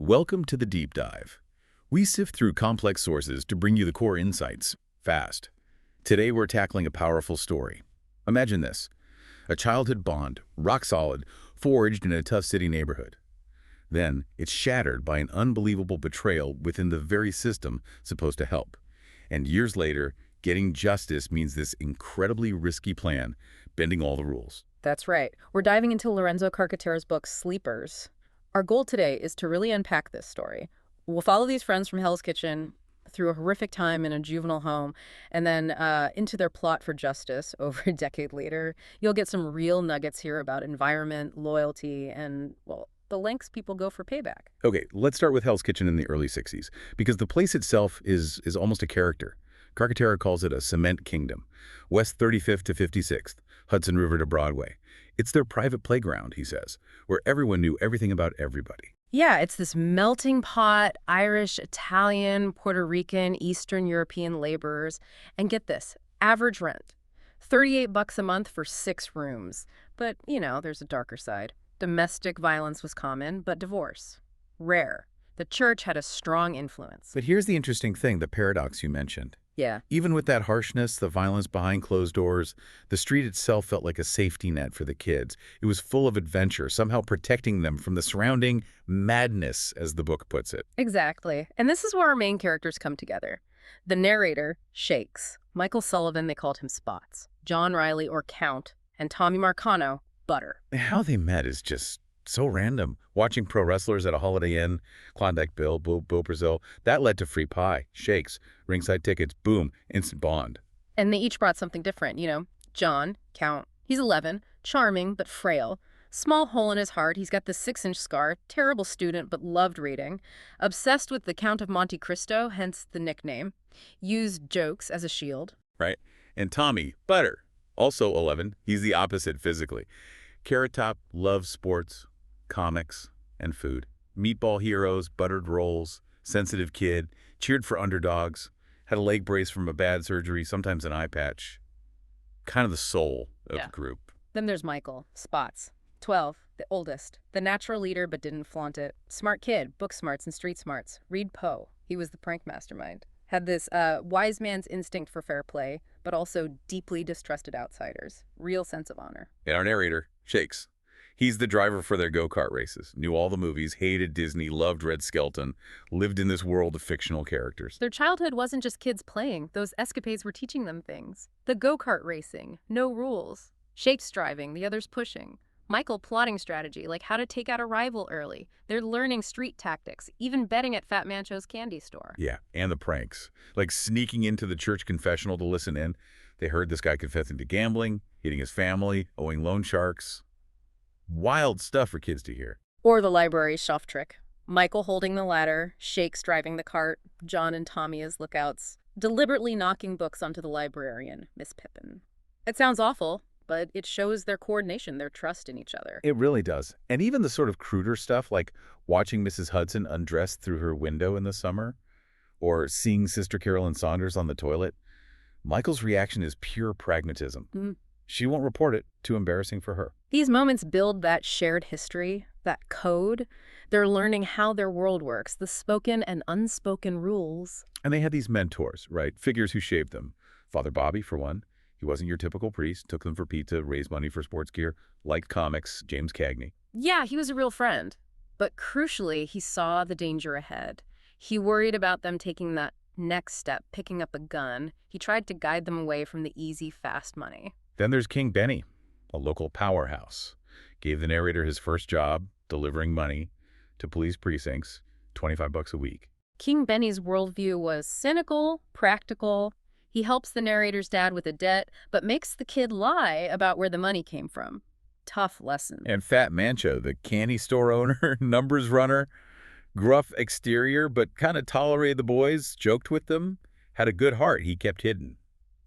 Welcome to the Deep Dive. We sift through complex sources to bring you the core insights, fast. Today we're tackling a powerful story. Imagine this, a childhood bond, rock solid, forged in a tough city neighborhood. Then it's shattered by an unbelievable betrayal within the very system supposed to help. And years later, getting justice means this incredibly risky plan, bending all the rules. That's right. We're diving into Lorenzo Carcaterra's book, Sleepers. Our goal today is to really unpack this story. We'll follow these friends from Hell's Kitchen through a horrific time in a juvenile home, and then into their plot for justice over a decade later. You'll get some real nuggets here about environment, loyalty, and, well, the lengths people go for payback. Okay, let's start with Hell's Kitchen in the early 60s, because the place itself is almost a character. Carcaterra calls it a cement kingdom. West 35th to 56th, Hudson River to Broadway. It's their private playground, he says, where everyone knew everything about everybody. Yeah, it's this melting pot, Irish, Italian, Puerto Rican, Eastern European laborers. And get this, average rent, $38 a month for 6 rooms. But, there's a darker side. Domestic violence was common, but divorce, rare. The church had a strong influence. But here's the interesting thing, the paradox you mentioned. Yeah. Even with that harshness, the violence behind closed doors, the street itself felt like a safety net for the kids. It was full of adventure, somehow protecting them from the surrounding madness, as the book puts it. Exactly. And this is where our main characters come together. The narrator, Shakes. Michael Sullivan, they called him Spots. John Riley, or Count. And Tommy Marcano, Butter. How they met is just so random. Watching pro wrestlers at a Holiday Inn, Klondike Bill, Bo Brazil, that led to free pie, Shakes, ringside tickets, boom, instant bond. And they each brought something different, John, Count, he's 11, charming but frail. Small hole in his heart, he's got the 6-inch scar, terrible student but loved reading. Obsessed with the Count of Monte Cristo, hence the nickname. Used jokes as a shield. Right. And Tommy, Butter, also 11, he's the opposite physically. Carrot Top, loves sports, comics, and food. Meatball heroes, buttered rolls, sensitive kid, cheered for underdogs, had a leg brace from a bad surgery, sometimes an eye patch. Kind of the soul of the group. Then there's Michael, Spots, 12, the oldest, the natural leader but didn't flaunt it. Smart kid, book smarts and street smarts. Read Poe, he was the prank mastermind. Had this wise man's instinct for fair play, but also deeply distrusted outsiders. Real sense of honor. And our narrator, Shakes. He's the driver for their go-kart races, knew all the movies, hated Disney, loved Red Skelton, lived in this world of fictional characters. Their childhood wasn't just kids playing. Those escapades were teaching them things. The go-kart racing, no rules. Shakes driving, the others pushing. Michael plotting strategy, like how to take out a rival early. They're learning street tactics, even betting at Fat Mancho's candy store. Yeah, and the pranks. Like sneaking into the church confessional to listen in. They heard this guy confessing to gambling, hitting his family, owing loan sharks. Wild stuff for kids to hear. Or the library shelf trick. Michael holding the ladder, Shakes driving the cart, John and Tommy as lookouts, deliberately knocking books onto the librarian, Miss Pippin. It sounds awful, but it shows their coordination, their trust in each other. It really does. And even the sort of cruder stuff, like watching Mrs. Hudson undressed through her window in the summer, or seeing Sister Carolyn Saunders on the toilet. Michael's reaction is pure pragmatism. She won't report it, too embarrassing for her. These moments build that shared history, that code. They're learning how their world works, the spoken and unspoken rules. And they had these mentors, right? Figures who shaped them. Father Bobby, for one. He wasn't your typical priest, took them for pizza, raised money for sports gear, liked comics, James Cagney. Yeah, he was a real friend. But crucially, he saw the danger ahead. He worried about them taking that next step, picking up a gun. He tried to guide them away from the easy, fast money. Then there's King Benny, a local powerhouse. Gave the narrator his first job, delivering money to police precincts, $25 a week. King Benny's worldview was cynical, practical. He helps the narrator's dad with a debt, but makes the kid lie about where the money came from. Tough lesson. And Fat Mancho, the candy store owner, numbers runner, gruff exterior, but kind of tolerated the boys, joked with them, had a good heart he kept hidden.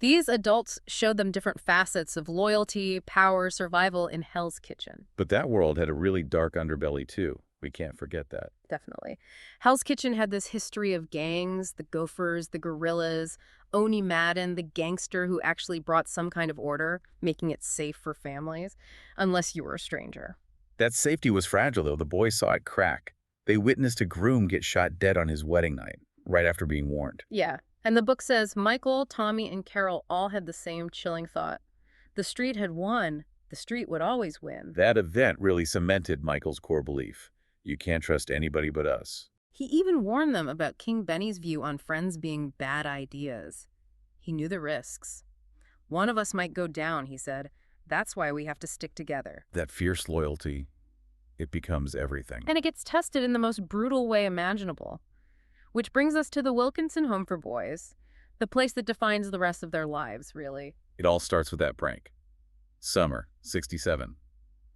These adults showed them different facets of loyalty, power, survival in Hell's Kitchen. But that world had a really dark underbelly, too. We can't forget that. Definitely. Hell's Kitchen had this history of gangs, the Gophers, the Gorillas, Oni Madden, the gangster who actually brought some kind of order, making it safe for families, unless you were a stranger. That safety was fragile, though. The boys saw it crack. They witnessed a groom get shot dead on his wedding night, right after being warned. Yeah. And the book says Michael, Tommy, and Carol all had the same chilling thought. The street had won. The street would always win. That event really cemented Michael's core belief. You can't trust anybody but us. He even warned them about King Benny's view on friends being bad ideas. He knew the risks. One of us might go down, he said. That's why we have to stick together. That fierce loyalty, it becomes everything. And it gets tested in the most brutal way imaginable. Which brings us to the Wilkinson Home for Boys, the place that defines the rest of their lives, really. It all starts with that prank. Summer, 67.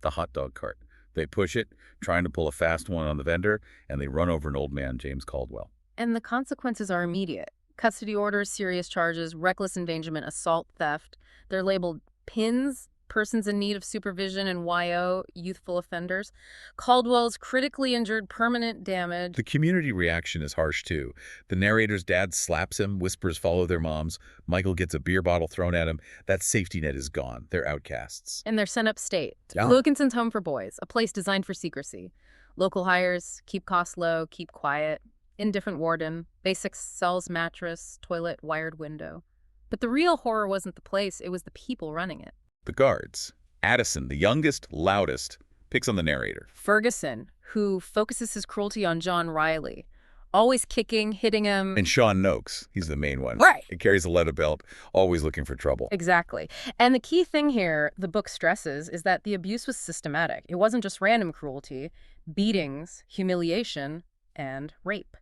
The hot dog cart. They push it, trying to pull a fast one on the vendor, and they run over an old man, James Caldwell. And the consequences are immediate. Custody orders, serious charges, reckless endangerment, assault, theft. They're labeled PINs, persons in need of supervision, and YO, youthful offenders. Caldwell's critically injured, permanent damage. The community reaction is harsh, too. The narrator's dad slaps him, whispers follow their moms. Michael gets a beer bottle thrown at him. That safety net is gone. They're outcasts. And they're sent upstate. Yeah. Wilkinson's Home for Boys, a place designed for secrecy. Local hires, keep costs low, keep quiet. Indifferent warden, basic cells, mattress, toilet, wired window. But the real horror wasn't the place, it was the people running it. The guards. Addison, the youngest, loudest, picks on the narrator. Ferguson, who focuses his cruelty on John Riley, always kicking, hitting him. And Sean Noakes, he's the main one. Right. He carries a leather belt, always looking for trouble. Exactly. And the key thing here, the book stresses, is that the abuse was systematic. It wasn't just random cruelty, beatings, humiliation, and rape.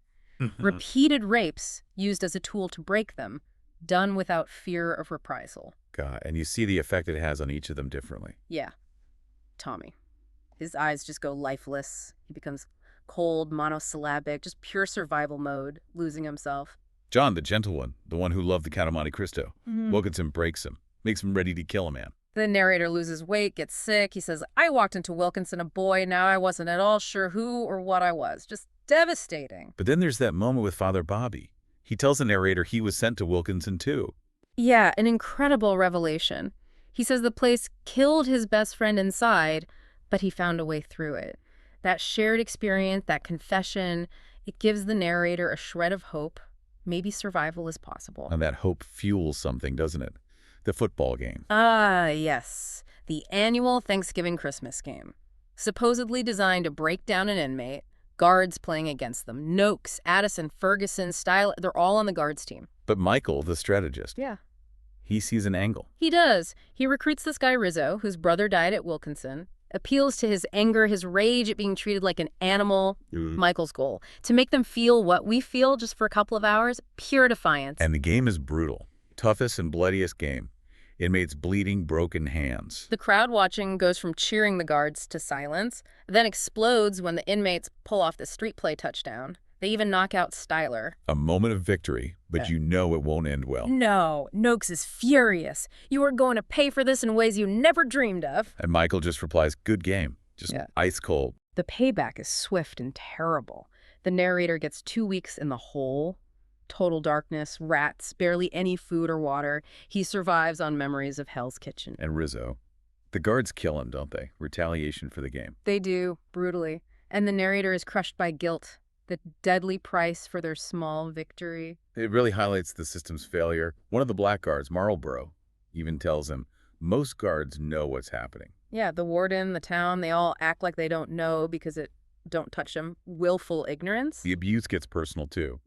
Repeated rapes used as a tool to break them, done without fear of reprisal. God, and you see the effect it has on each of them differently. Yeah. Tommy. His eyes just go lifeless. He becomes cold, monosyllabic, just pure survival mode, losing himself. John, the gentle one, the one who loved the Count of Monte Cristo. Wilkinson breaks him, makes him ready to kill a man. The narrator loses weight, gets sick. He says, I walked into Wilkinson a boy. Now I wasn't at all sure who or what I was. Just devastating. But then there's that moment with Father Bobby. He tells the narrator he was sent to Wilkinson too. Yeah, an incredible revelation. He says the place killed his best friend inside, but he found a way through it. That shared experience, that confession, it gives the narrator a shred of hope. Maybe survival is possible. And that hope fuels something, doesn't it? The football game. Ah, yes. The annual Thanksgiving-Christmas game. Supposedly designed to break down an inmate, guards playing against them. Noakes, Addison, Ferguson, Style, they're all on the guards team. But Michael, the strategist, Yeah. he sees an angle. He does. He recruits this guy Rizzo, whose brother died at Wilkinson, appeals to his anger, his rage at being treated like an animal. Michael's goal, to make them feel what we feel just for a couple of hours, pure defiance. And the game is brutal. Toughest and bloodiest game. Inmates bleeding, broken hands. The crowd watching goes from cheering the guards to silence, then explodes when the inmates pull off the street play touchdown. They even knock out Styler. A moment of victory, but you know it won't end well. No, Noakes is furious. You are going to pay for this in ways you never dreamed of. And Michael just replies, good game. Just ice cold. The payback is swift and terrible. The narrator gets 2 weeks in the hole. Total darkness, rats, barely any food or water. He survives on memories of Hell's Kitchen. And Rizzo. The guards kill him, don't they? Retaliation for the game. They do, brutally. And the narrator is crushed by guilt. The deadly price for their small victory. It really highlights the system's failure. One of the black guards, Marlborough, even tells him, most guards know what's happening. Yeah, the warden, the town, they all act like they don't know because it don't touch them. Willful ignorance. The abuse gets personal, too.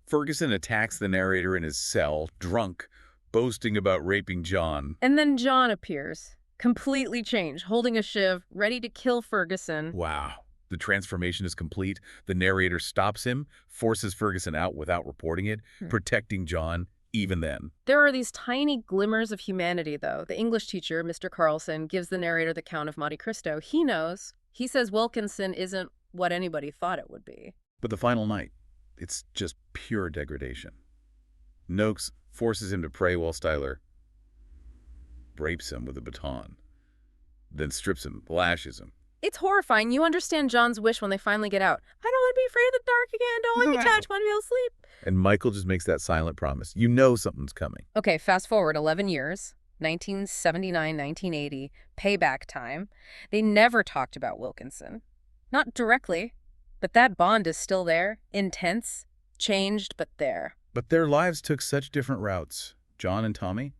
Ferguson attacks the narrator in his cell, drunk, boasting about raping John. And then John appears, completely changed, holding a shiv, ready to kill Ferguson. Wow. The transformation is complete. The narrator stops him, forces Ferguson out without reporting it, protecting John even then. There are these tiny glimmers of humanity, though. The English teacher, Mr. Carlson, gives the narrator the Count of Monte Cristo. He knows. He says Wilkinson isn't what anybody thought it would be. But the final night, it's just pure degradation. Noakes forces him to pray while Styler rapes him with a baton, then strips him, lashes him. It's horrifying. You understand John's wish when they finally get out. I don't want to be afraid of the dark again. Don't let me touch. Want to be able to sleep. And Michael just makes that silent promise. You know something's coming. Okay, fast forward 11 years, 1979, 1980, payback time. They never talked about Wilkinson. Not directly, But that bond is still there, intense, changed, but there. But their lives took such different routes. John and Tommy,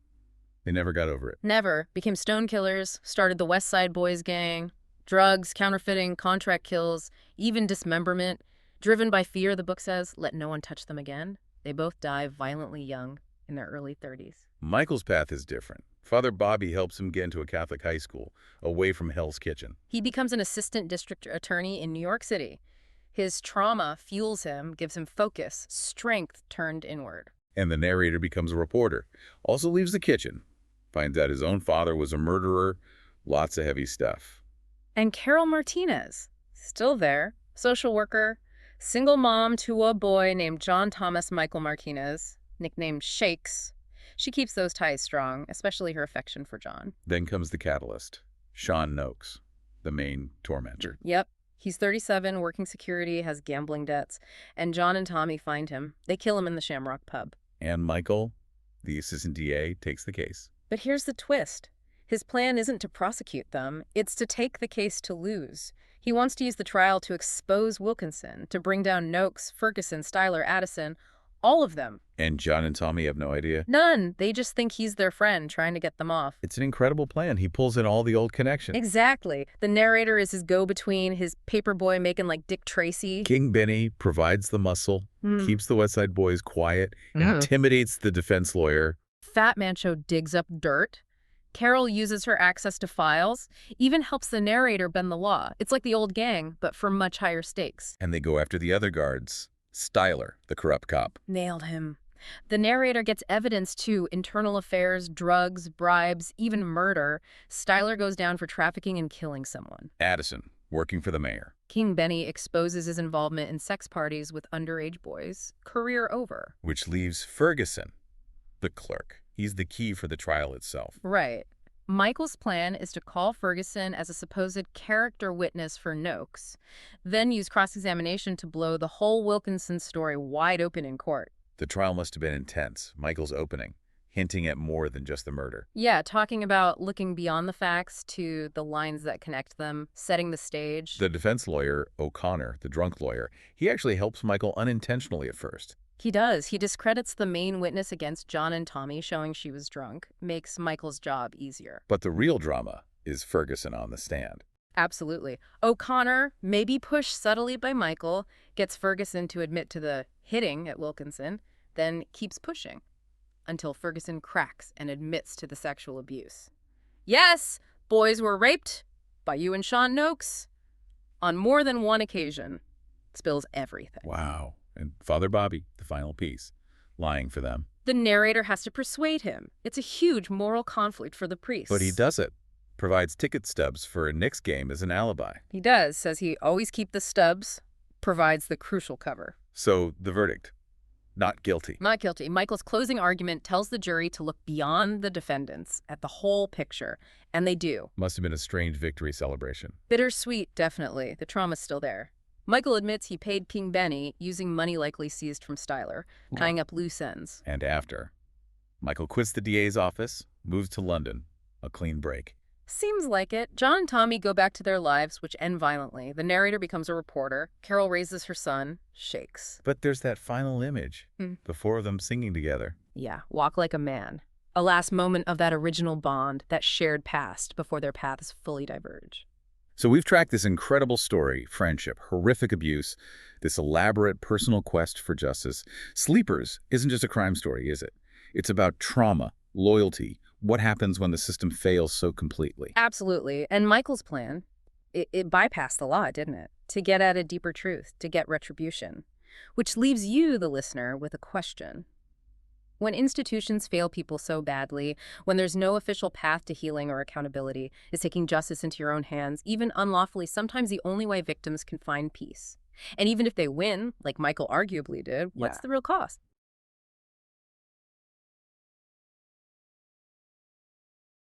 they never got over it. Never. Became stone killers, started the West Side Boys gang, drugs, counterfeiting, contract kills, even dismemberment. Driven by fear, the book says, let no one touch them again. They both die violently young in their early 30s. Michael's path is different. Father Bobby helps him get into a Catholic high school, away from Hell's Kitchen. He becomes an assistant district attorney in New York City. His trauma fuels him, gives him focus, strength turned inward. And the narrator becomes a reporter. Also leaves the kitchen. Finds out his own father was a murderer. Lots of heavy stuff. And Carol Martinez, still there, social worker, single mom to a boy named John Thomas Michael Martinez, nicknamed Shakes. She keeps those ties strong, especially her affection for John. Then comes the catalyst, Sean Noakes, the main tormentor. Yep. He's 37, working security, has gambling debts, and John and Tommy find him. They kill him in the Shamrock pub. And Michael, the assistant DA, takes the case. But here's the twist. His plan isn't to prosecute them, it's to take the case to lose. He wants to use the trial to expose Wilkinson, to bring down Noakes, Ferguson, Styler, Addison, all of them. And John and Tommy have no idea? None. They just think he's their friend, trying to get them off. It's an incredible plan. He pulls in all the old connections. Exactly. The narrator is his go-between, his paperboy making like Dick Tracy. King Benny provides the muscle, keeps the West Side Boys quiet, intimidates the defense lawyer. Fat Mancho digs up dirt. Carol uses her access to files, even helps the narrator bend the law. It's like the old gang, but for much higher stakes. And they go after the other guards. Styler, the corrupt cop. Nailed him. The narrator gets evidence too, internal affairs, drugs, bribes, even murder. Styler goes down for trafficking and killing someone. Addison, working for the mayor. King Benny exposes his involvement in sex parties with underage boys. Career over. Which leaves Ferguson, the clerk. He's the key for the trial itself. Right. Michael's plan is to call Ferguson as a supposed character witness for Noakes, then use cross-examination to blow the whole Wilkinson story wide open in court. The trial must have been intense. Michael's opening, hinting at more than just the murder. Yeah, talking about looking beyond the facts to the lines that connect them, setting the stage. The defense lawyer, O'Connor, the drunk lawyer, he actually helps Michael unintentionally at first. He does. He discredits the main witness against John and Tommy, showing she was drunk, makes Michael's job easier. But the real drama is Ferguson on the stand. Absolutely. O'Connor, maybe pushed subtly by Michael, gets Ferguson to admit to the hitting at Wilkinson, then keeps pushing until Ferguson cracks and admits to the sexual abuse. Yes, boys were raped by you and Sean Noakes on more than one occasion. Spills everything. Wow. And Father Bobby, the final piece, lying for them. The narrator has to persuade him. It's a huge moral conflict for the priest. But he does it. Provides ticket stubs for a Knicks game as an alibi. He does. Says he always keep the stubs. Provides the crucial cover. So the verdict, not guilty. Not guilty. Michael's closing argument tells the jury to look beyond the defendants, at the whole picture. And they do. Must have been a strange victory celebration. Bittersweet, definitely. The trauma's still there. Michael admits he paid King Benny using money likely seized from Styler, tying up loose ends. And after, Michael quits the DA's office, moves to London, a clean break. Seems like it. John and Tommy go back to their lives, which end violently. The narrator becomes a reporter. Carol raises her son, Shakes. But there's that final image, the four of them singing together. Yeah, walk like a man. A last moment of that original bond, that shared past, before their paths fully diverge. So we've tracked this incredible story, friendship, horrific abuse, this elaborate personal quest for justice. Sleepers isn't just a crime story, is it? It's about trauma, loyalty, what happens when the system fails so completely. Absolutely. And Michael's plan, it bypassed the law, didn't it? To get at a deeper truth, to get retribution. Which leaves you, the listener, with a question. When institutions fail people so badly, when there's no official path to healing or accountability, is taking justice into your own hands, even unlawfully, sometimes the only way victims can find peace. And even if they win, like Michael arguably did, what's the real cost?